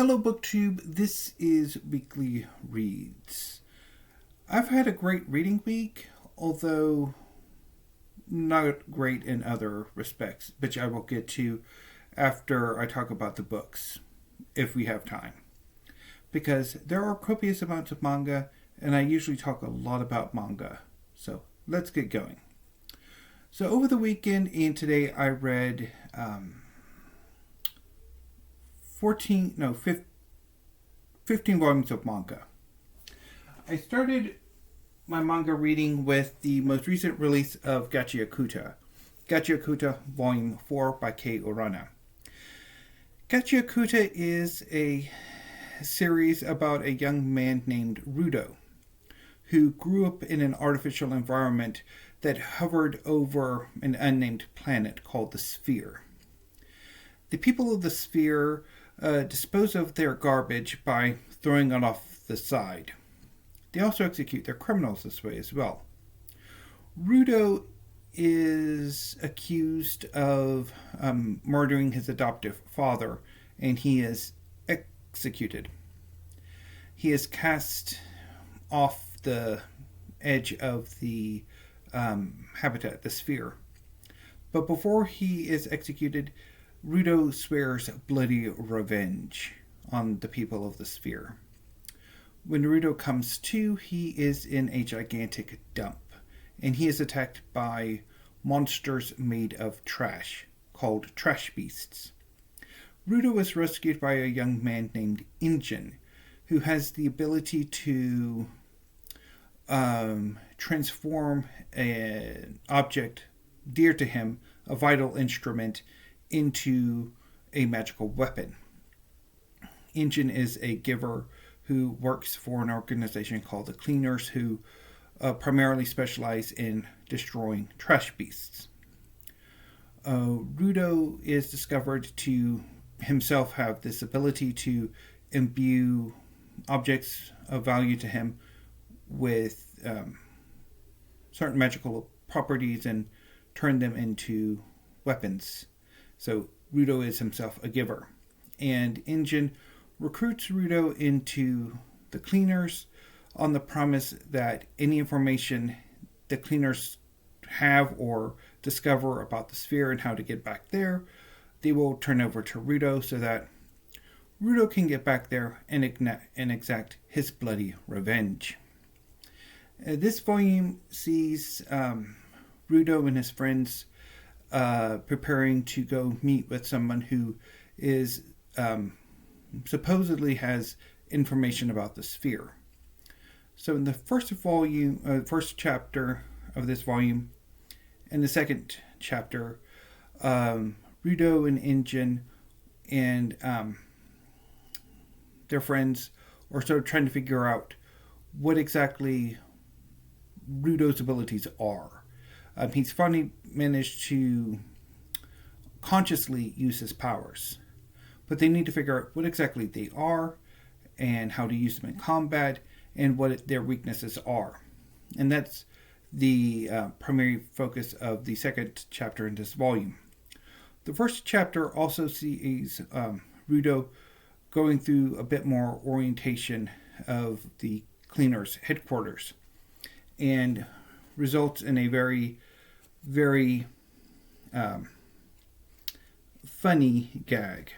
Hello BookTube, this is Weekly Reads. I've had a great reading week, although not great in other respects, which I will get to after I talk about the books, if we have time. Because there are copious amounts of manga, and I usually talk a lot about manga. So let's get going. So over the weekend and today I read 15 volumes of manga. I started my manga reading with the most recent release of Gachiakuta Volume 4 by Kei Urana. Gachiakuta is a series about a young man named Rudo, who grew up in an artificial environment that hovered over an unnamed planet called the Sphere. The people of the Sphere dispose of their garbage by throwing it off the side. They also execute their criminals this way as well. Rudo is accused of murdering his adoptive father, and he is executed. He is cast off the edge of the habitat, the Sphere. But before he is executed, Rudo swears bloody revenge on the people of the Sphere. When Rudo comes to, he is in a gigantic dump, and he is attacked by monsters made of trash, called trash beasts. Rudo is rescued by a young man named Ishion, who has the ability to transform an object dear to him, a vital instrument, into a magical weapon. Ishion is a giver who works for an organization called the Cleaners, who primarily specialize in destroying trash beasts. Rudo is discovered to himself have this ability to imbue objects of value to him with certain magical properties and turn them into weapons. So Rudo is himself a giver. And Ishion recruits Rudo into the Cleaners on the promise that any information the Cleaners have or discover about the Sphere and how to get back there, they will turn over to Rudo so that Rudo can get back there and exact his bloody revenge. This volume sees Rudo and his friends preparing to go meet with someone who is supposedly has information about the Sphere. So in the first chapter of this volume, and the second chapter, Rudo and Ishion and their friends are sort of trying to figure out what exactly Rudo's abilities are. He's finally managed to consciously use his powers, but they need to figure out what exactly they are and how to use them in combat and what their weaknesses are. And that's the primary focus of the second chapter in this volume. The first chapter also sees Rudo going through a bit more orientation of the Cleaners' headquarters, and results in a very, very funny gag.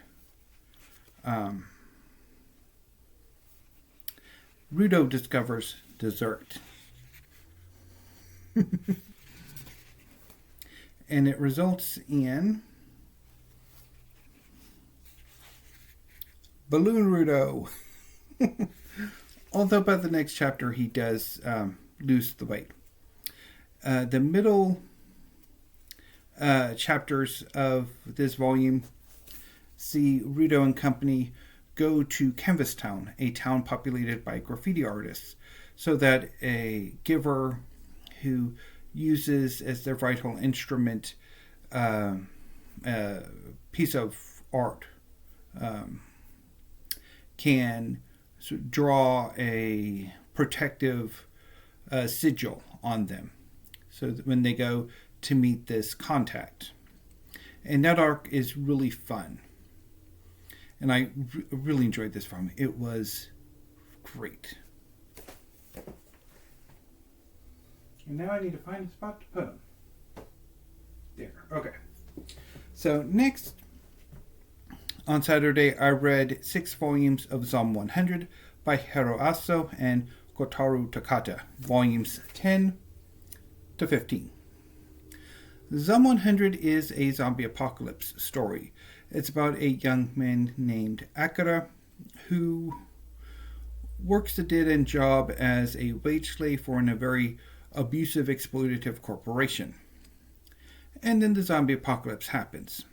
Rudo discovers dessert. And it results in Balloon Rudo. Although by the next chapter he does lose the weight. The middle chapters of this volume see Rudo and company go to Canvas Town, a town populated by graffiti artists, so that a giver who uses as their vital instrument a piece of art can draw a protective sigil on them, so that when they go to meet this contact. And that arc is really fun. And I really enjoyed this volume. It was great. And now I need to find a spot to put them. There. Okay. So next, on Saturday, I read 6 volumes of Zom 100 by Haro and Kotaro Takata, volumes 10 to 15. Zom 100 is a zombie apocalypse story. It's about a young man named Akira who works a dead-end job as a wage slave for a very abusive, exploitative corporation. And then the zombie apocalypse happens.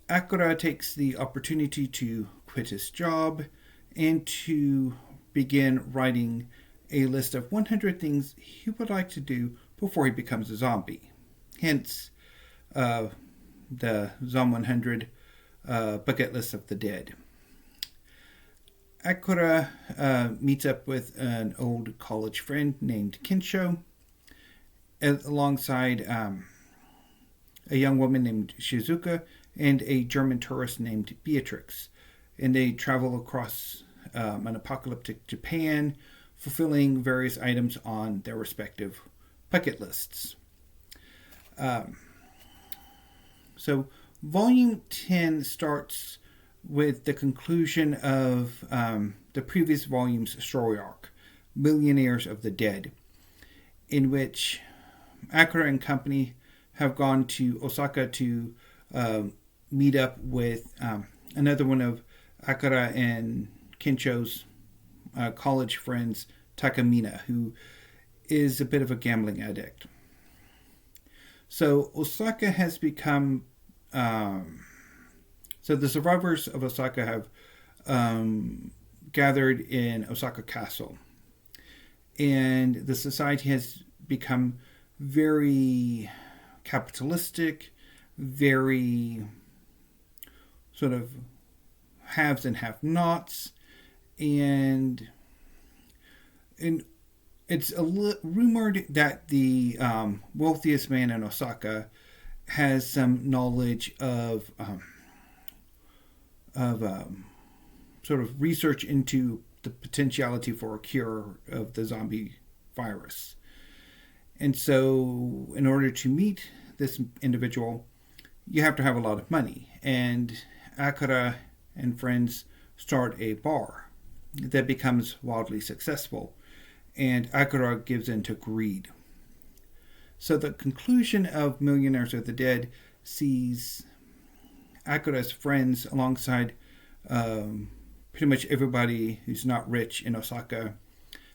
Akira takes the opportunity to quit his job and to begin writing a list of 100 things he would like to do before he becomes a zombie. Hence, the Zom 100 bucket list of the dead. Akira meets up with an old college friend named Kensho, alongside a young woman named Shizuka and a German tourist named Beatrix. And they travel across an apocalyptic Japan, fulfilling various items on their respective bucket lists. So volume 10 starts with the conclusion of the previous volume's story arc, Millionaires of the Dead, in which Akira and company have gone to Osaka to meet up with another one of Akira and Kensho's college friends, Takamina, who is a bit of a gambling addict. So Osaka has become... so the survivors of Osaka have gathered in Osaka Castle. And the society has become very capitalistic, very sort of haves and have-nots. And it's rumored that the wealthiest man in Osaka has some knowledge of sort of research into the potentiality for a cure of the zombie virus. And so in order to meet this individual, you have to have a lot of money. And Akira and friends start a bar that becomes wildly successful. And Akira gives in to greed. So the conclusion of Millionaires of the Dead sees Akira's friends alongside pretty much everybody who's not rich in Osaka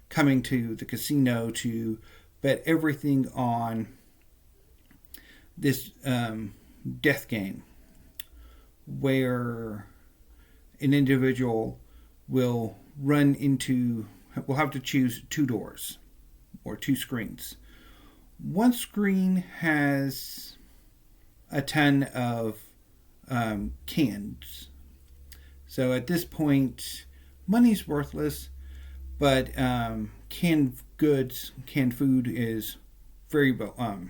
coming to the casino to bet everything on this death game where an individual will have to choose 2 doors or 2 screens. One screen has a ton of cans. So at this point, money's worthless, but canned food is very well,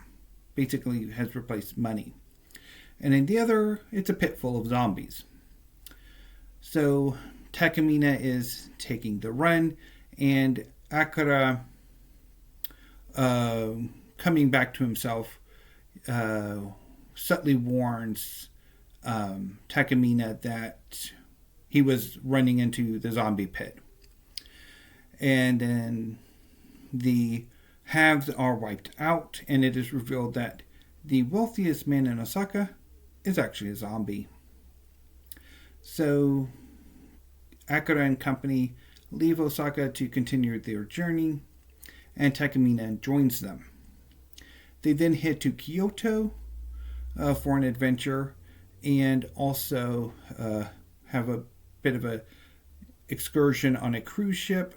basically has replaced money. And in the other, it's a pit full of zombies. So Takamina is taking the run, and Akira, coming back to himself, subtly warns Takamina that he was running into the zombie pit. And then the haves are wiped out, and it is revealed that the wealthiest man in Osaka is actually a zombie. So Akira and company leave Osaka to continue their journey, and Takamina joins them. They then head to Kyoto for an adventure, and also have a bit of a excursion on a cruise ship,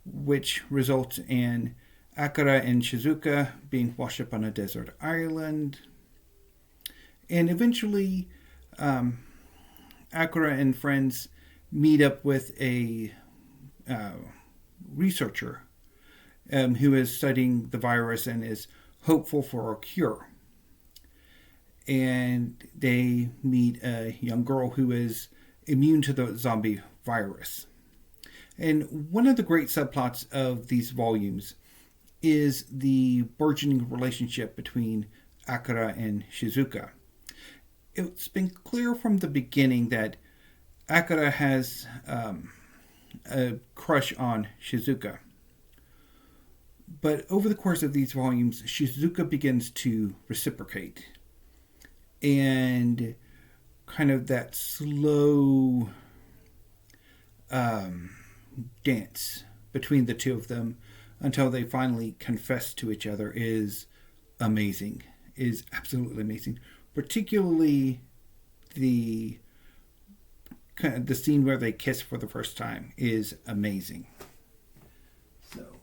which results in Akira and Shizuka being washed up on a desert island. And eventually, Akira and friends meet up with a researcher who is studying the virus and is hopeful for a cure. and they meet a young girl who is immune to the zombie virus. And one of the great subplots of these volumes is the burgeoning relationship between Akira and Shizuka. It's been clear from the beginning that Akira has a crush on Shizuka. But over the course of these volumes, Shizuka begins to reciprocate. And kind of that slow dance between the two of them until they finally confess to each other is amazing. Is absolutely amazing. Particularly the scene where they kiss for the first time is amazing. So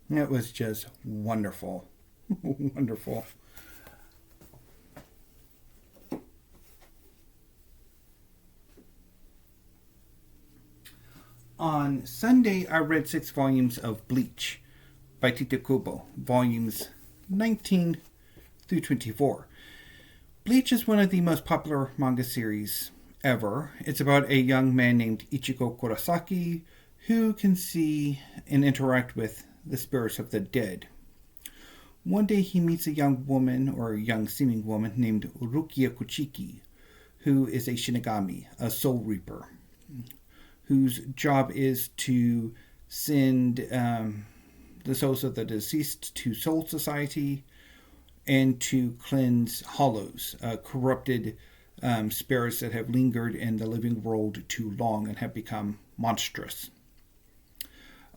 it was just wonderful. Wonderful. On Sunday, I read 6 volumes of Bleach by Tite Kubo, volumes 19 through 24. Bleach is one of the most popular manga series ever. It's about a young man named Ichigo Kurosaki who can see and interact with the spirits of the dead. One day he meets a young woman, or a young seeming woman, named Rukia Kuchiki, who is a Shinigami, a soul reaper, whose job is to send the souls of the deceased to Soul Society and to cleanse hollows, corrupted spirits that have lingered in the living world too long and have become monstrous.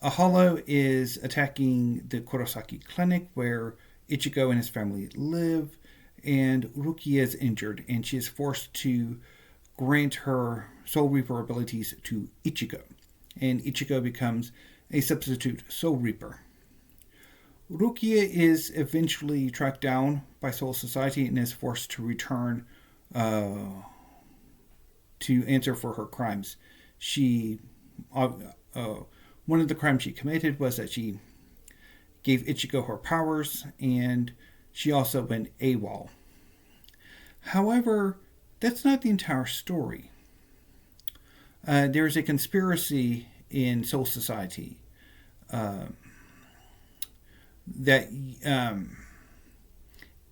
A hollow is attacking the Kurosaki clinic where Ichigo and his family live, and Rukia is injured, and she is forced to grant her Soul Reaper abilities to Ichigo, and Ichigo becomes a substitute Soul Reaper. Rukia is eventually tracked down by Soul Society and is forced to return to answer for her crimes. One of the crimes she committed was that she gave Ichigo her powers, and she also went AWOL. However, that's not the entire story. There's a conspiracy in Soul Society that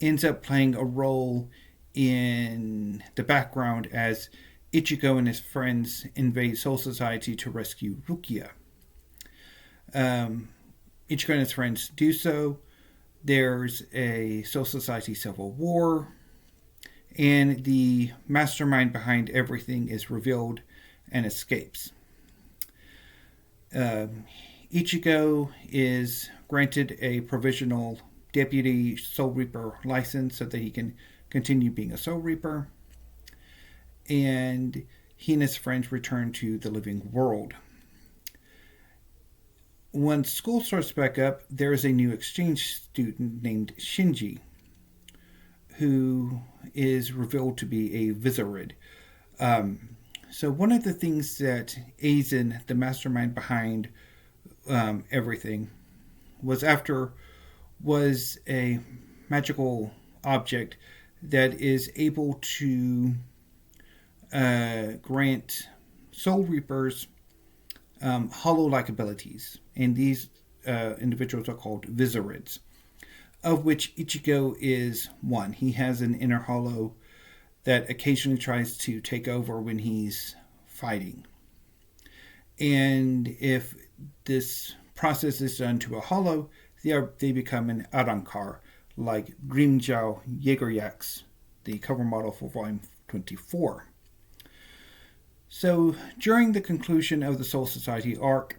ends up playing a role in the background as Ichigo and his friends invade Soul Society to rescue Rukia. Ichigo and his friends do so. There's a Soul Society civil war, and the mastermind behind everything is revealed and escapes. Ichigo is granted a provisional deputy Soul Reaper license so that he can continue being a Soul Reaper, and he and his friends return to the living world. When school starts back up, there is a new exchange student named Shinji, who is revealed to be a Vizorid. So one of the things that Aizen, the mastermind behind everything, was a magical object that is able to grant Soul Reapers hollow-like abilities, and these individuals are called Vizorids, of which Ichigo is one. He has an inner hollow that occasionally tries to take over when he's fighting. And if this process is done to a hollow, they become an Arankar, like Grimjiao Jägerjaks, the cover model for volume 24. So during the conclusion of the Soul Society arc,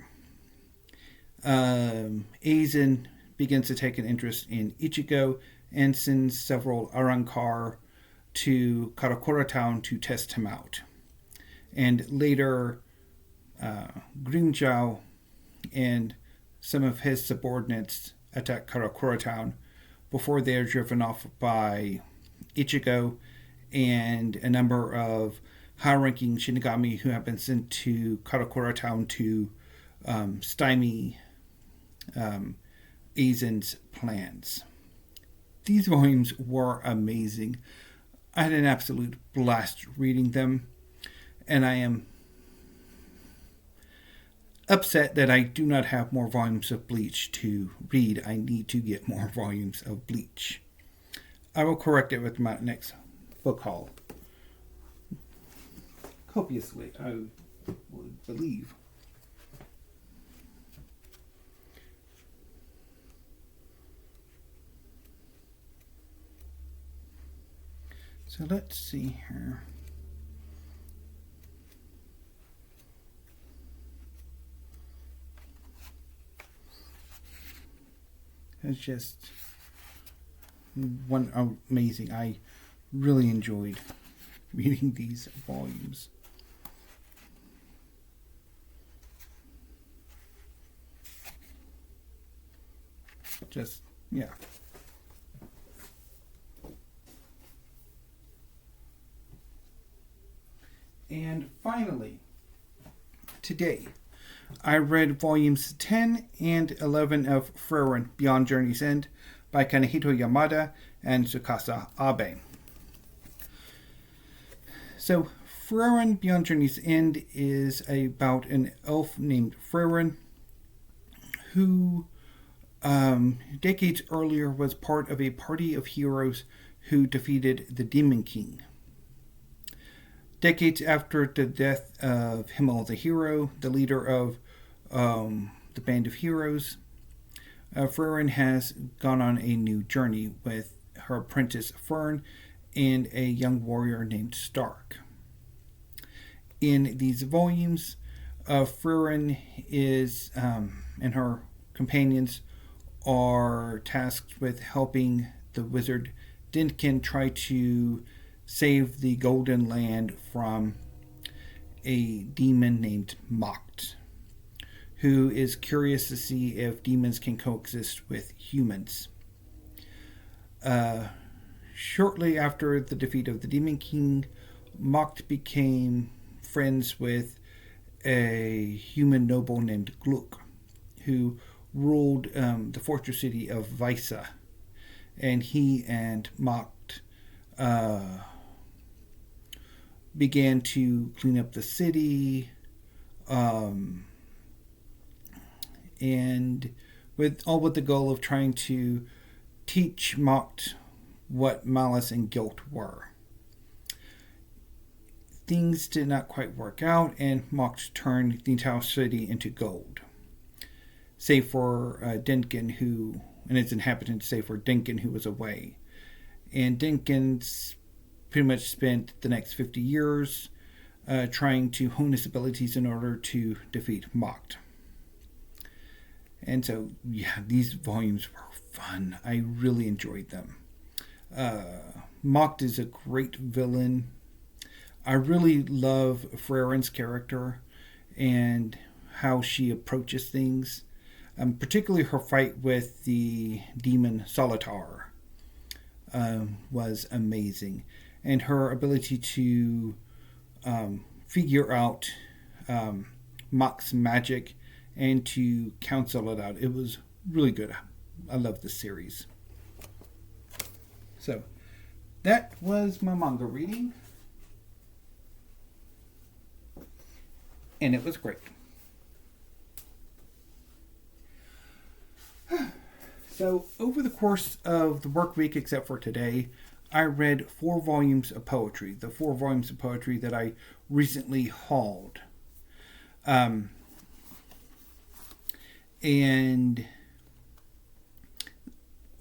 Aizen begins to take an interest in Ichigo and sends several Arrancar to Karakura Town to test him out. And later, Grimjow and some of his subordinates attack Karakura Town before they are driven off by Ichigo and a number of high-ranking Shinigami who have been sent to Karakura Town to stymie Aizen's plans. These volumes were amazing. I had an absolute blast reading them, and I am upset that I do not have more volumes of Bleach to read. I need to get more volumes of Bleach. I will correct it with my next book haul. Copiously, I would believe. So let's see here. It's just one amazing. I really enjoyed reading these volumes. Just, yeah. And finally, today, I read volumes 10 and 11 of Frieren Beyond Journey's End by Kanehito Yamada and Tsukasa Abe. So, Frieren Beyond Journey's End is about an elf named Frieren who decades earlier was part of a party of heroes who defeated the Demon King. Decades after the death of Himmel the Hero, the leader of the band of heroes, Frieren has gone on a new journey with her apprentice Fern and a young warrior named Stark. In these volumes, Frieren is and her companions are tasked with helping the wizard Dinkin try to save the Golden Land from a demon named Mocht, who is curious to see if demons can coexist with humans. Shortly after the defeat of the Demon King, Mocht became friends with a human noble named Gluck, who ruled the fortress city of Vysa. And he and Mocht began to clean up the city, and with the goal of trying to teach Mocht what malice and guilt were. Things did not quite work out, and Mocht turned the entire city into gold, save for Dinkin, and its inhabitants, save for Dinkin, who was away. And Dinkin's pretty much spent the next 50 years trying to hone his abilities in order to defeat Mocht. And so, yeah, these volumes were fun. I really enjoyed them. Mocht is a great villain. I really love Frieren's character and how she approaches things. Particularly her fight with the demon Solitar was amazing. And her ability to figure out Mocht's magic and to counsel it out. It was really good. I love this series. So, that was my manga reading. And it was great. So, over the course of the work week, except for today, I read 4 volumes of poetry. The 4 volumes of poetry that I recently hauled. And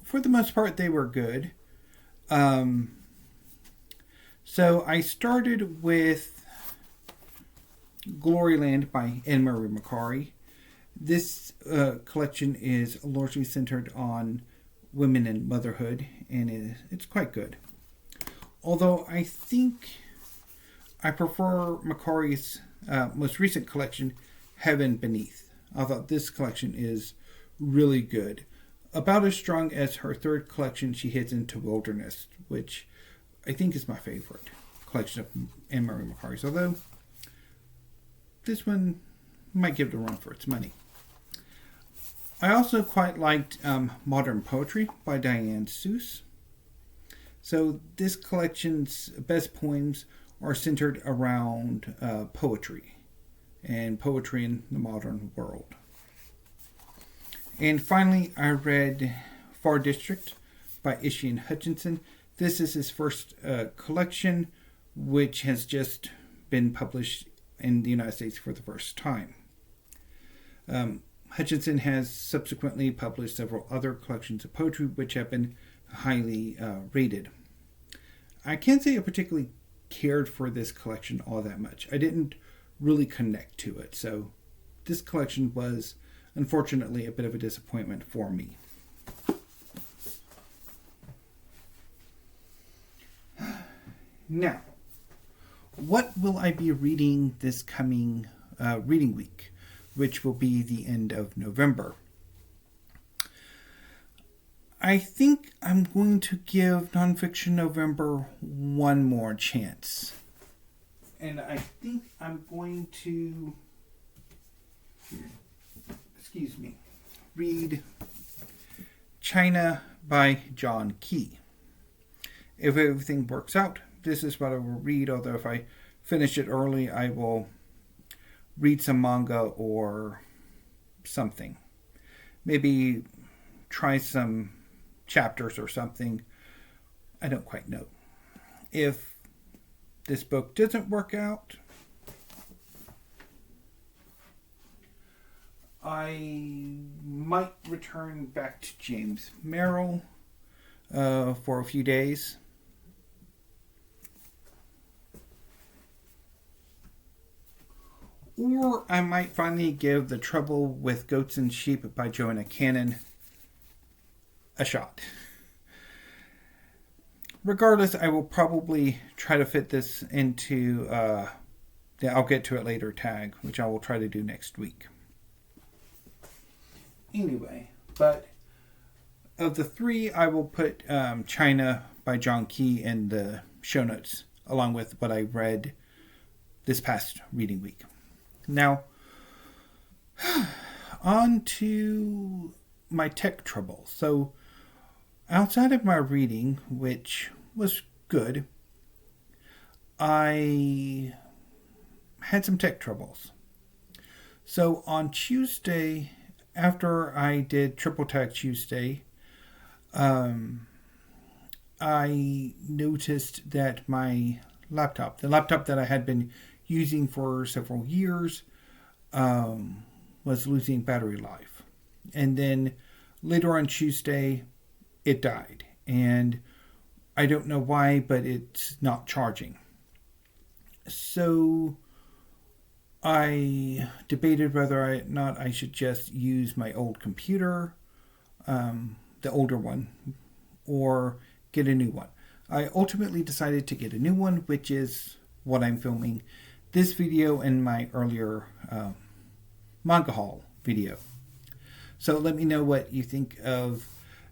for the most part, they were good. So I started with Gloryland by Anne-Marie Macari. This collection is largely centered on women and motherhood, and it's quite good. Although I think I prefer Macari's most recent collection, Heaven Beneath. I thought this collection is really good. About as strong as her third collection, She Heads into Wilderness, which I think is my favorite collection of Anne-Marie Macari's. Although, this one might give it a run for its money. I also quite liked Modern Poetry by Diane Seuss. So this collection's best poems are centered around poetry and poetry in the modern world. And finally, I read Far District by Ishion Hutchinson. This is his first collection, which has just been published in the United States for the first time. Hutchinson has subsequently published several other collections of poetry which have been highly rated. I can't say I particularly cared for this collection all that much. I didn't really connect to it, so this collection was unfortunately a bit of a disappointment for me. Now, what will I be reading this coming reading week, which will be the end of November? I think I'm going to give Nonfiction November one more chance. And I think I'm going to, read China by John Keay. If everything works out, this is what I will read, although if I finish it early, I will read some manga or something. Maybe try some chapters or something. I don't quite know. If this book doesn't work out, I might return back to James Merrill for a few days. Or I might finally give The Trouble with Goats and Sheep by Joanna Cannon a shot. Regardless, I will probably try to fit this into the I'll get to it later tag, which I will try to do next week. Anyway, but of the three, I will put China by John Keay in the show notes, along with what I read this past reading week. Now, on to my tech trouble. So, outside of my reading, which was good, I had some tech troubles. So, on Tuesday, after I did Triple Tag Tuesday, I noticed that my laptop, the laptop that I had been using for several years, was losing battery life. And then later on Tuesday, it died. And I don't know why, but it's not charging. So I debated whether or not I should just use my old computer, the older one, or get a new one. I ultimately decided to get a new one, which is what I'm filming this video and my earlier manga haul video. So let me know what you think of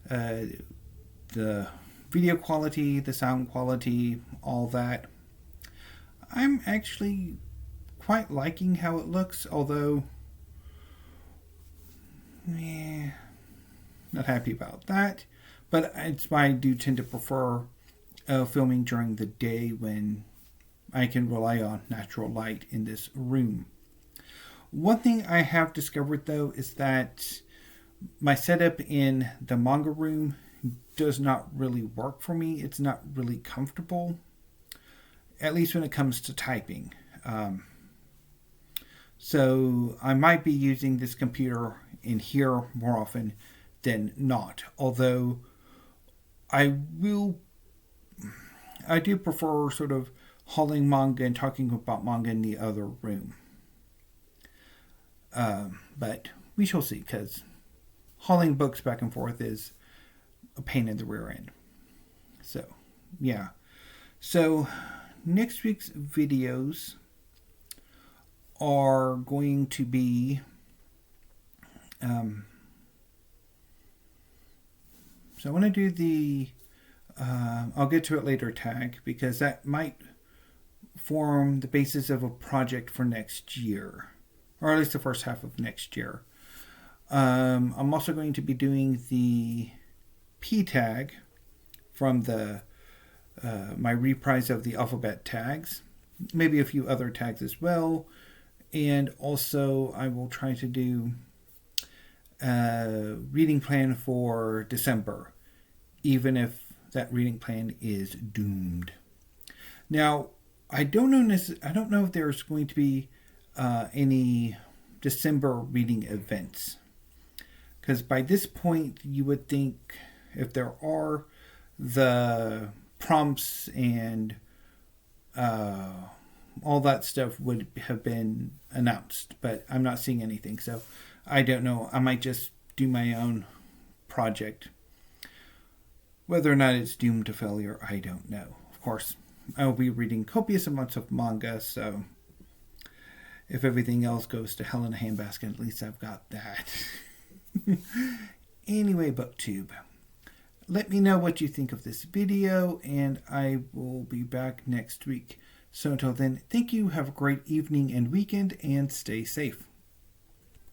the video quality, the sound quality, all that. I'm actually quite liking how it looks, although not happy about that. But it's why I do tend to prefer filming during the day when I can rely on natural light in this room. One thing I have discovered, though, is that my setup in the manga room does not really work for me. It's not really comfortable, at least when it comes to typing. So I might be using this computer in here more often than not. Although I do prefer sort of hauling manga and talking about manga in the other room. But we shall see, because hauling books back and forth is a pain in the rear end. So, yeah. So, next week's videos are going to be so I want to do the I'll get to it later tag, because that might form the basis of a project for next year, or at least the first half of next year. I'm also going to be doing the P tag from the my reprise of the alphabet tags, maybe a few other tags as well, and also I will try to do a reading plan for December, even if that reading plan is doomed. Now, I don't know if there's going to be any December reading events, because by this point you would think, if there are, the prompts and all that stuff would have been announced, but I'm not seeing anything, so I don't know. I might just do my own project. Whether or not it's doomed to failure, I don't know. Of course, I will be reading copious amounts of manga, so if everything else goes to hell in a handbasket, at least I've got that. Anyway, BookTube, let me know what you think of this video, and I will be back next week. So until then, thank you, have a great evening and weekend, and stay safe.